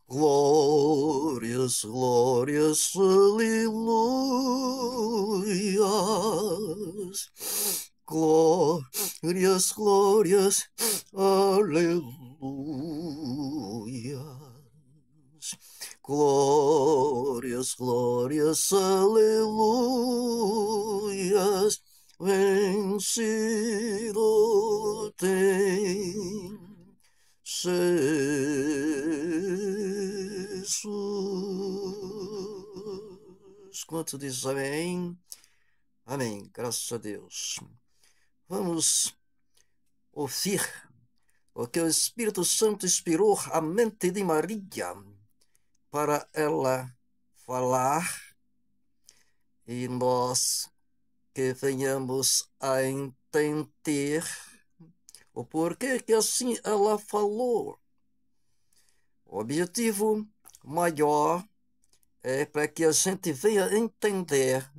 Glórias, glórias, aleluias. Glórias, glórias, aleluias. Glórias, glórias, aleluias. Vencido tem Jesus. Quanto diz amém? Amém, graças a Deus. Vamos ouvir o que o Espírito Santo inspirou a mente de Maria para ela falar, e nós que venhamos a entender o porquê que assim ela falou. O objetivo maior é para que a gente venha entender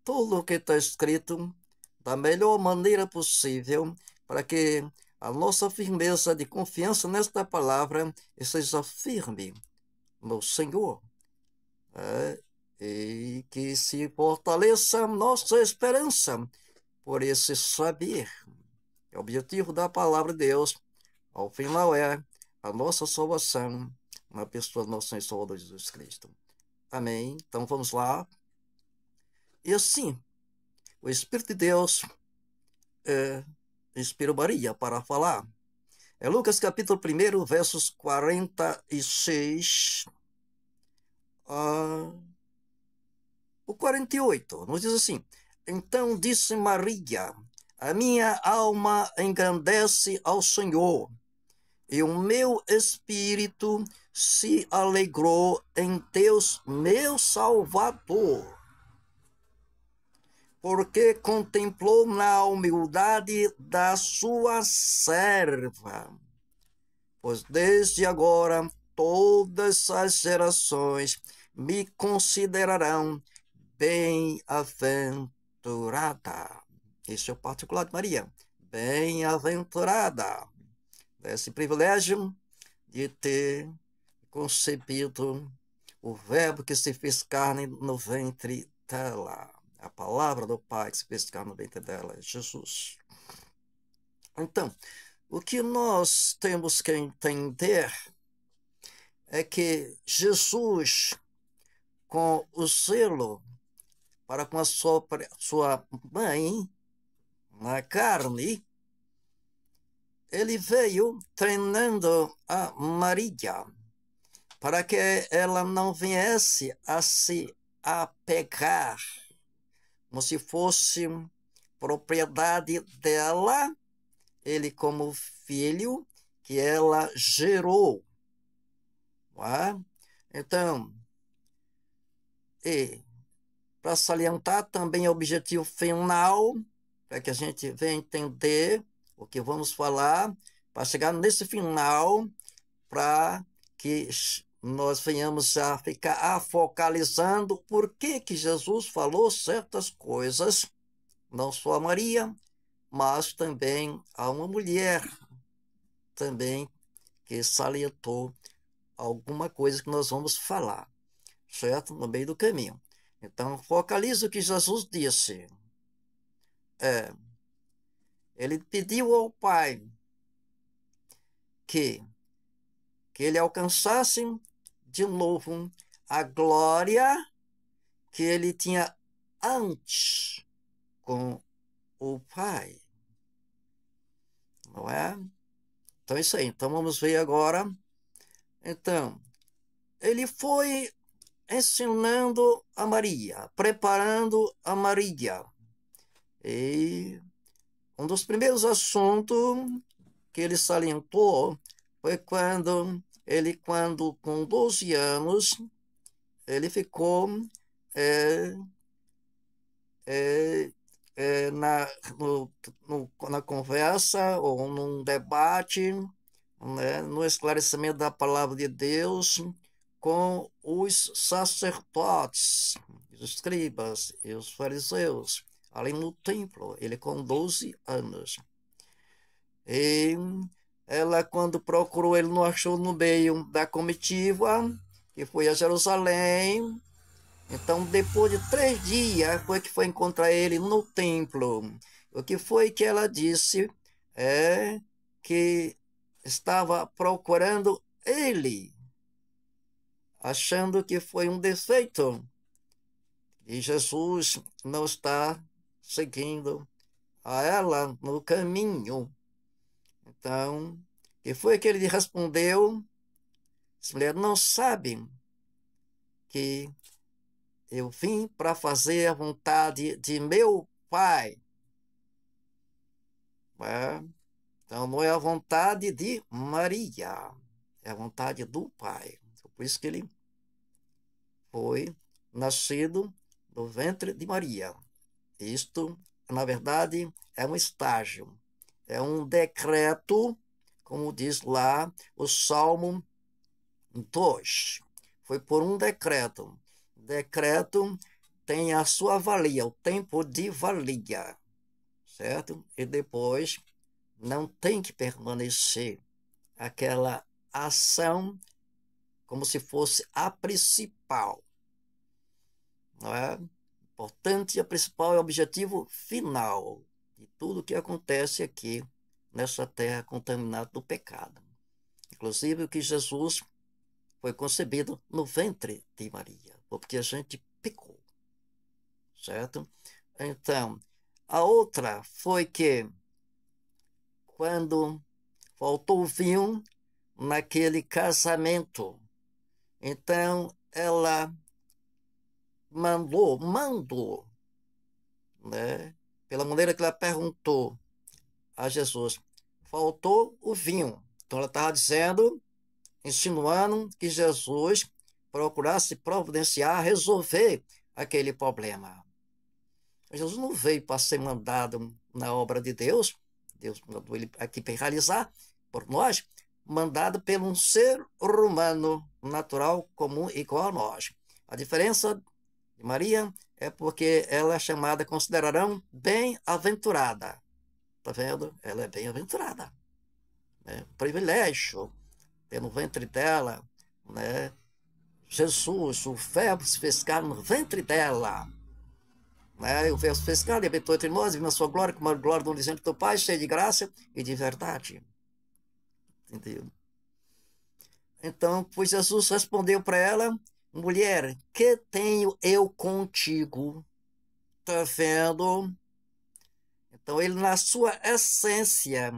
tudo o que está escrito da melhor maneira possível, para que a nossa firmeza de confiança nesta palavra seja firme no Senhor, e que se fortaleça nossa esperança por esse saber. O objetivo da palavra de Deus, ao final, é a nossa salvação na pessoa do nosso Senhor e Salvador Jesus Cristo. Amém? Então vamos lá. E assim, o Espírito de Deus inspirou Maria para falar. É Lucas capítulo 1, versos 46 o 48. Nos diz assim: Então disse Maria: A minha alma engrandece ao Senhor, e o meu espírito se alegrou em Deus, meu Salvador, porque contemplou na humildade da sua serva. Pois desde agora todas as gerações me considerarão bem-aventurada. Esse é o particular de Maria. Bem-aventurada. Esse privilégio de ter concebido o verbo que se fez carne no ventre dela. A palavra do Pai que se fez carne no ventre dela é Jesus. Então, o que nós temos que entender é que Jesus, com o zelo para com a sua mãe na carne, ele veio treinando a Maria para que ela não viesse a se apegar como se fosse propriedade dela, ele como filho que ela gerou. Não é? Então, para salientar também o objetivo final, para que a gente venha entender o que vamos falar, para chegar nesse final, para que nós venhamos a ficar focalizando por que Jesus falou certas coisas, não só a Maria, mas também a uma mulher também que salientou alguma coisa que nós vamos falar, certo? No meio do caminho. Então, focalize o que Jesus disse. Ele pediu ao Pai que ele alcançasse de novo a glória que ele tinha antes com o Pai. Não é? Então, é isso aí. Então, vamos ver agora. Então, ele foi ensinando a Maria, preparando a Maria. E um dos primeiros assuntos que ele salientou foi quando com 12 anos, ele ficou na conversa ou num debate, né, no esclarecimento da palavra de Deus com os sacerdotes, os escribas e os fariseus, ali no templo, ele com 12 anos. E ela, quando procurou, ele não achou no meio da comitiva, que foi a Jerusalém. Então, depois de 3 dias, foi que foi encontrar ele no templo. O que foi que ela disse é que estava procurando ele, achando que foi um defeito. E Jesus não está seguindo a ela no caminho. Então, que foi que ele respondeu? As mulheres não sabem que eu vim para fazer a vontade de meu Pai. É? Então, não é a vontade de Maria, é a vontade do Pai. Por isso que ele foi nascido no ventre de Maria. Isto, na verdade, é um estágio, é um decreto, como diz lá o Salmo 2. Foi por um decreto. Decreto tem a sua valia, o tempo de valia, certo? E depois não tem que permanecer aquela ação como se fosse a principal, não é? Importante, a principal é o objetivo final de tudo que acontece aqui nessa terra contaminada do pecado. Inclusive o que Jesus foi concebido no ventre de Maria, porque a gente pecou, certo? Então, a outra foi que quando faltou vinho naquele casamento, então ela mandou, né? Pela maneira que ela perguntou a Jesus, faltou o vinho. Então ela estava dizendo, insinuando que Jesus procurasse providenciar, resolver aquele problema. Jesus não veio para ser mandado na obra de Deus, Deus mandou ele aqui para realizar por nós, mandado por um ser humano natural, comum, igual a nós. A diferença de Maria é porque ela é chamada, considerarão bem-aventurada. Está vendo? Ela é bem-aventurada. Né? Privilégio ter no ventre dela, né? Jesus, o verbo se fez carne no ventre dela. Né? O verbo se fez carne e habitou entre nós, e na sua glória, como a glória do unigênito do Pai, cheio de graça e de verdade. Entendeu? Então, pois Jesus respondeu para ela, mulher, que tenho eu contigo? Está vendo? Então, ele, na sua essência,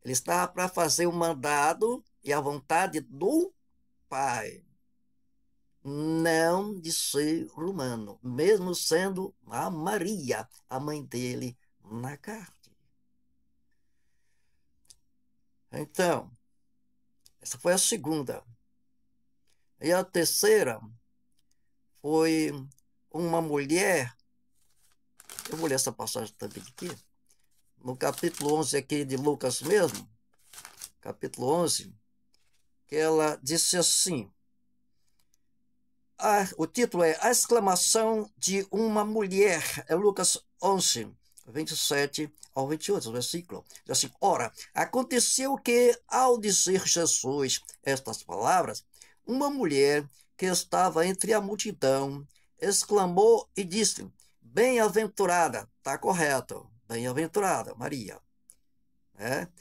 ele estava para fazer o mandado e a vontade do Pai, não de ser humano, mesmo sendo a Maria, a mãe dele, na carne. Então, essa foi a segunda. E a terceira foi uma mulher, eu vou ler essa passagem também aqui, no capítulo 11 aqui de Lucas mesmo, capítulo 11, que ela disse assim, o título é A Exclamação de uma Mulher, é Lucas 11, 27 ao 28, versículo. Diz assim, ora, aconteceu que, ao dizer Jesus estas palavras, uma mulher que estava entre a multidão exclamou e disse, bem-aventurada, está correto, bem-aventurada, Maria.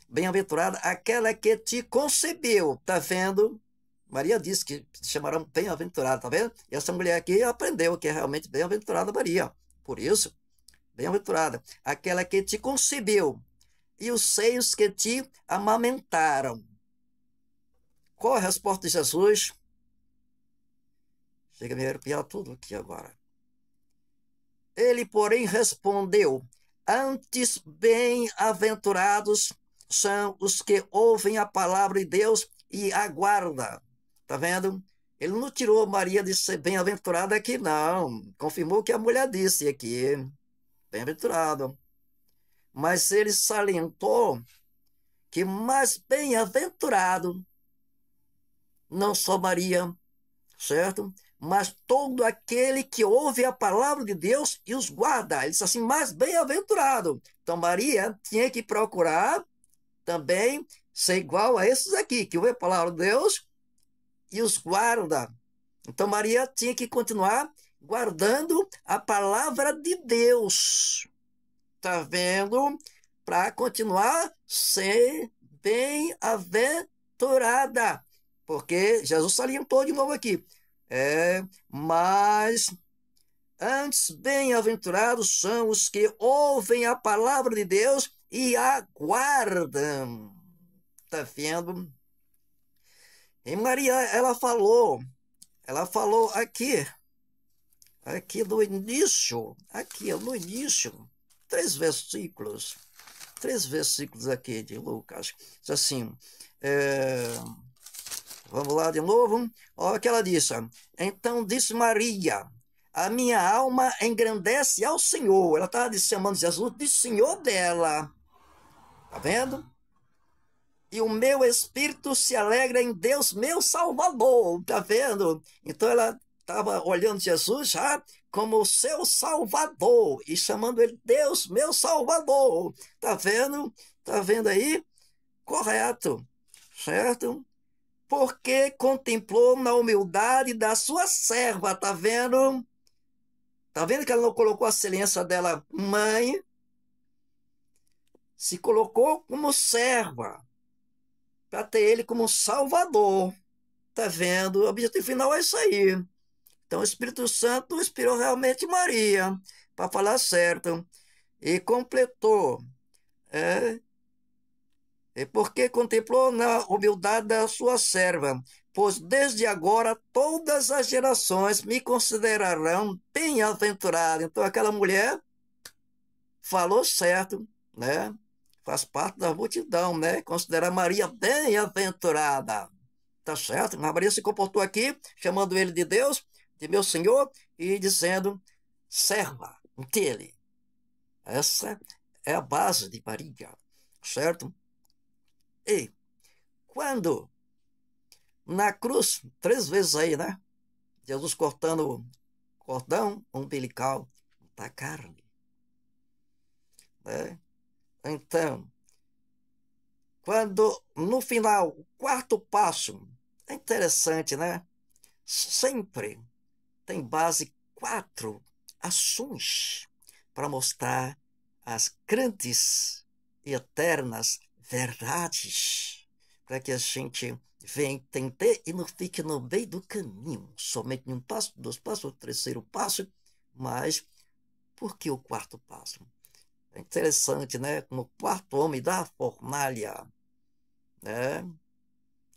Bem-aventurada aquela que te concebeu, está vendo? Maria disse que se chamaram bem-aventurada, tá vendo? E essa mulher aqui aprendeu que é realmente bem-aventurada Maria. Por isso, bem-aventurada, aquela que te concebeu e os seios que te amamentaram. Qual a resposta de Jesus? Chega a me arrepiar tudo aqui agora. Ele, porém, respondeu, antes bem-aventurados são os que ouvem a palavra de Deus e aguardam. Tá vendo? Ele não tirou Maria de ser bem-aventurada aqui, não. Confirmou o que a mulher disse aqui. Bem-aventurado. Mas ele salientou que mais bem-aventurado, não só Maria, certo? Mas todo aquele que ouve a palavra de Deus e os guarda. Ele disse assim, mais bem-aventurado. Então Maria tinha que procurar também ser igual a esses aqui, que ouvem a palavra de Deus e os guarda. Então Maria tinha que continuar guardando a palavra de Deus. Tá vendo? Para continuar ser bem-aventurada. Porque Jesus salientou de novo aqui. Mas antes, bem-aventurados são os que ouvem a palavra de Deus e aguardam. Tá vendo? E Maria, ela falou aqui no início, três versículos aqui de Lucas. Diz assim, vamos lá de novo. Olha o que ela disse. Então disse Maria, a minha alma engrandece ao Senhor. Ela estava chamando Jesus de Senhor dela. Tá vendo? E o meu espírito se alegra em Deus, meu Salvador. Tá vendo? Então ela estava olhando Jesus já como o seu Salvador e chamando ele Deus, meu Salvador. Tá vendo? Tá vendo aí? Correto. Certo? Porque contemplou na humildade da sua serva. Tá vendo? Tá vendo que ela não colocou a excelência dela mãe? Se colocou como serva, para ter ele como Salvador. Tá vendo? O objetivo final é isso aí. Então o Espírito Santo inspirou realmente Maria para falar certo. E completou. E porque contemplou na humildade da sua serva. Pois desde agora todas as gerações me considerarão bem-aventurada. Então aquela mulher falou certo, né? Faz parte da multidão, né? Considerar Maria bem-aventurada. Tá certo? Mas Maria se comportou aqui, chamando ele de Deus, de meu Senhor, e dizendo, serva dele. Essa é a base de Maria, certo? E quando na cruz, 3 vezes aí, né? Jesus cortando o cordão umbilical da carne, né? Então, quando no final, o quarto passo, é interessante, né? Sempre tem base 4 ações para mostrar as grandes e eternas verdades, para que a gente venha entender e não fique no meio do caminho, somente em um passo, 2 passos, o terceiro passo, mas por que o quarto passo? É interessante, né? Como o quarto homem da fornalha, né?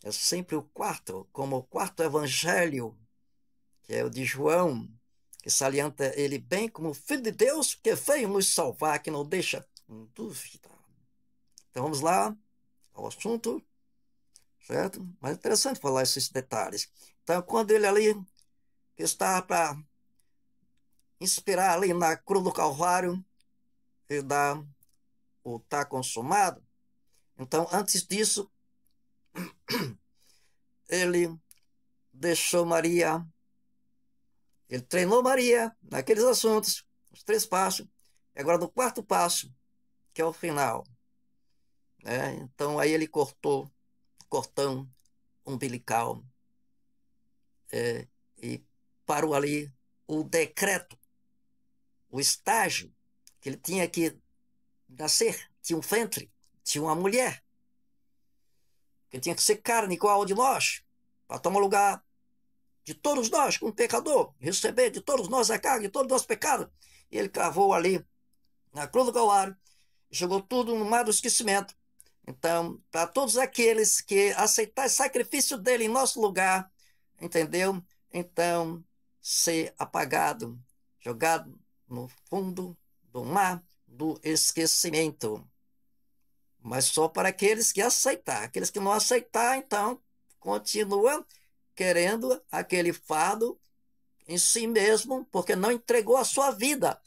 É sempre o quarto, como o quarto evangelho, que é o de João, que salienta ele bem como Filho de Deus, que veio nos salvar, que não deixa dúvida. Então vamos lá ao assunto, certo? Mas é interessante falar esses detalhes. Então, quando ele ali está para inspirar ali na cruz do Calvário, ele dá o tá consumado. Então, antes disso, ele deixou Maria, ele treinou Maria naqueles assuntos, os 3 passos, e agora no quarto passo, que é o final, né? Então aí ele cortou cordão umbilical, e parou ali o decreto, o estágio que ele tinha que nascer, tinha um ventre, tinha uma mulher, que tinha que ser carne igual a de nós, para tomar lugar de todos nós, como pecador, receber de todos nós a carga de todos os nossos pecados. E ele cravou ali na cruz do Calvário, jogou tudo no mar do esquecimento. Então, para todos aqueles que aceitarem o sacrifício dele em nosso lugar, entendeu? Então, ser apagado, jogado no fundo do mar do esquecimento. Mas só para aqueles que aceitar. Aqueles que não aceitar, então, continua querendo aquele fardo em si mesmo, porque não entregou a sua vida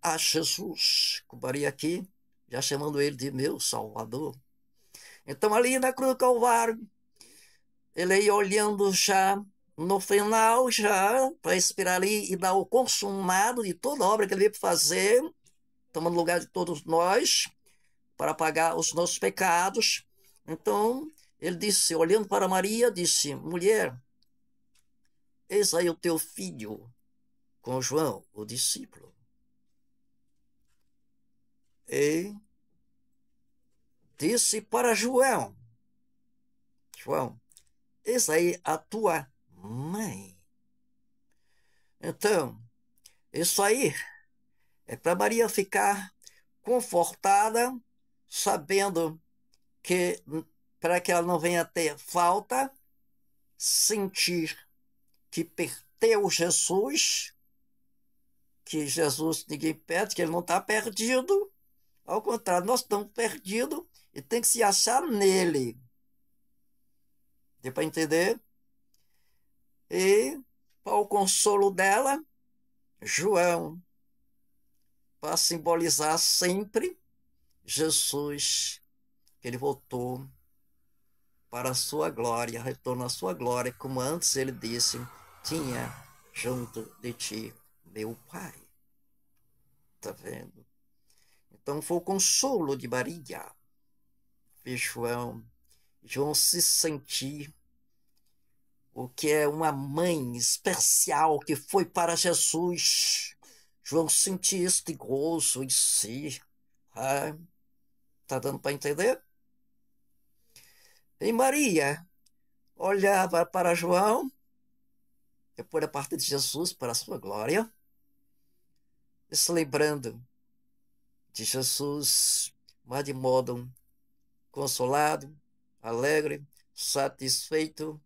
a Jesus. Cubaria aqui, já chamando ele de meu Salvador. Então, ali na cruz do Calvário, ele ia olhando já no final, já para esperar ali e dar o consumado de toda a obra que ele veio fazer, tomando lugar de todos nós, para pagar os nossos pecados. Então, ele disse, olhando para Maria, disse, mulher, eis aí o teu filho, com João, o discípulo. E disse para João, João, eis aí a tua mãe. Então, isso aí é para Maria ficar confortada, sabendo que para que ela não venha ter falta, sentir que perdeu Jesus, que Jesus ninguém perde, que ele não está perdido. Ao contrário, nós estamos perdidos e tem que se achar nele. Deu para entender? E para o consolo dela, João, para simbolizar sempre Jesus, que ele voltou para a sua glória, retornou à sua glória, como antes ele disse, tinha junto de ti meu Pai. Está vendo? Então foi o consolo de Maria. E João se sentir o que é uma mãe especial que foi para Jesus. João sentia este gozo em si. Está dando para entender? E Maria olhava para João, depois da parte de Jesus, para a sua glória, e se lembrando de Jesus, mas de modo consolado, alegre, satisfeito,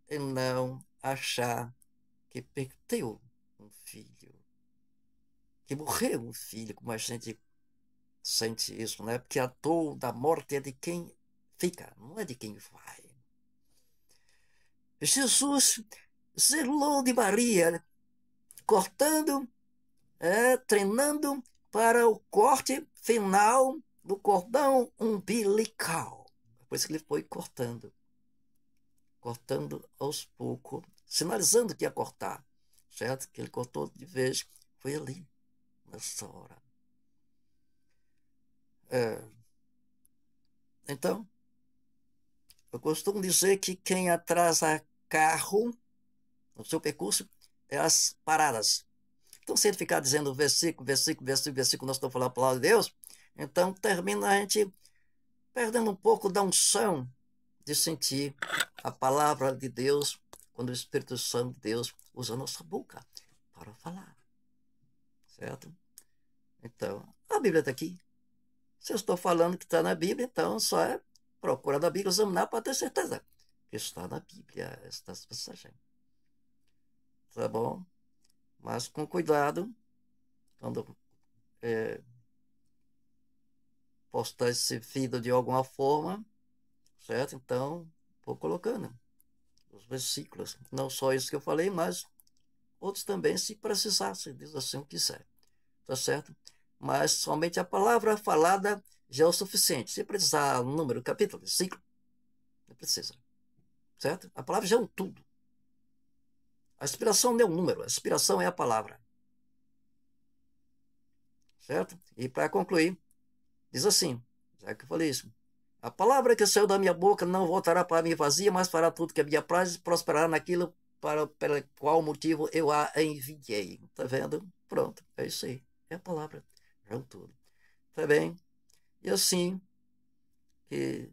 e não achar que perdeu um filho, que morreu um filho, como a gente sente isso, né? Porque a dor da morte é de quem fica, não é de quem vai. Jesus zelou de Maria, cortando, treinando para o corte final do cordão umbilical. Por isso que ele foi cortando aos poucos, sinalizando que ia cortar, certo? Que ele cortou de vez, foi ali, nessa hora. Então, eu costumo dizer que quem atrasa carro no seu percurso é as paradas. Então, se ele ficar dizendo versículo, nós estamos falando a palavra de Deus, então termina a gente perdendo um pouco da unção de sentir a palavra de Deus quando o Espírito Santo de Deus usa a nossa boca para falar. Certo? Então, a Bíblia está aqui. Se eu estou falando que está na Bíblia, então só é procurar na Bíblia, examinar para ter certeza que está na Bíblia estas passagens. Tá bom? Mas com cuidado, quando postar esse vídeo de alguma forma, certo? Então, vou colocando os versículos. Não só isso que eu falei, mas outros também, se precisar, se Deus assim quiser. Tá certo? Mas somente a palavra falada já é o suficiente. Se precisar número, capítulo, versículo, não precisa. Certo? A palavra já é um tudo. A inspiração não é um número, a inspiração é a palavra. Certo? E para concluir, diz assim, já que eu falei isso, a palavra que saiu da minha boca não voltará para mim vazia, mas fará tudo que a minha praze e prosperará naquilo pelo qual motivo eu a enviei. Tá vendo? Pronto, é isso aí. É a palavra. É um tudo. Tá bem? E assim, que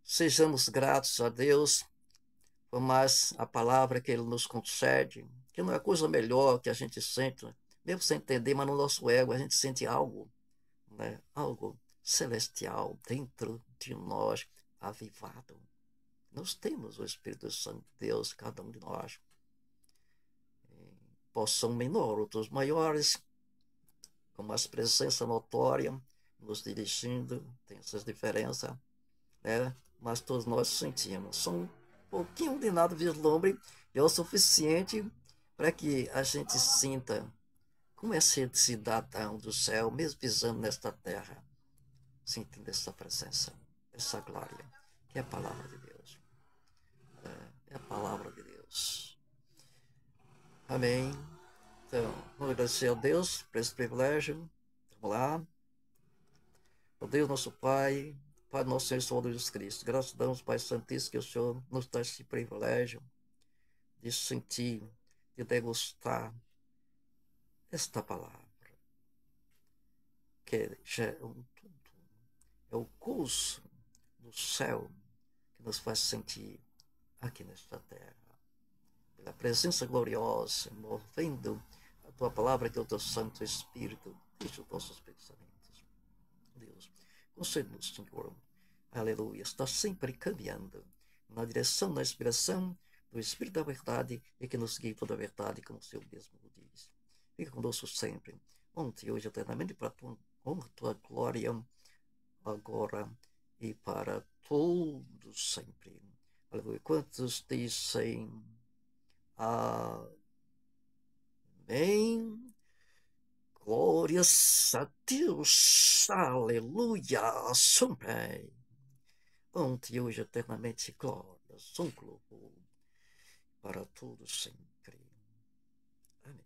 sejamos gratos a Deus por mais a palavra que Ele nos concede, que não é coisa melhor que a gente sente, mesmo sem entender, mas no nosso ego a gente sente algo, né? Algo celestial dentro de nós, avivado. Nós temos o Espírito Santo de Deus, cada um de nós. Porção menor, outros maiores, com mais presença notória, nos dirigindo, tem essas diferenças, né? Mas todos nós sentimos. São um pouquinho de nada vislumbre e é o suficiente para que a gente sinta como é ser cidadão do céu, mesmo pisando nesta terra, sentindo essa presença, essa glória, que é a palavra de Deus. É a palavra de Deus. Amém. Então, vamos agradecer a Deus por esse privilégio. Vamos lá. Ó Deus, nosso Pai, Pai nosso Senhor Salvador Jesus Cristo, graças a Deus, Pai Santíssimo, que o Senhor nos dá esse privilégio de sentir, de degustar esta palavra, que já é um tudo, é o curso do céu que nos faz sentir aqui nesta terra. Pela presença gloriosa, movendo a tua palavra, que é o teu Santo Espírito, deixa os nossos pensamentos. Deus, concede-nos, Senhor, aleluia, está sempre caminhando na direção da inspiração do Espírito da verdade e que nos guie toda a verdade, como o Senhor mesmo diz. Fica conosco sempre, ontem, hoje, eternamente, para a tua honra, tua glória, agora e para todos sempre. Aleluia. Quantos dizem amém? Glórias a Deus, aleluia, sempre. Ontem, hoje, eternamente, glórias, louvor para todos sempre. Amém.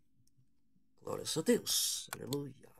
Glórias a Deus, aleluia.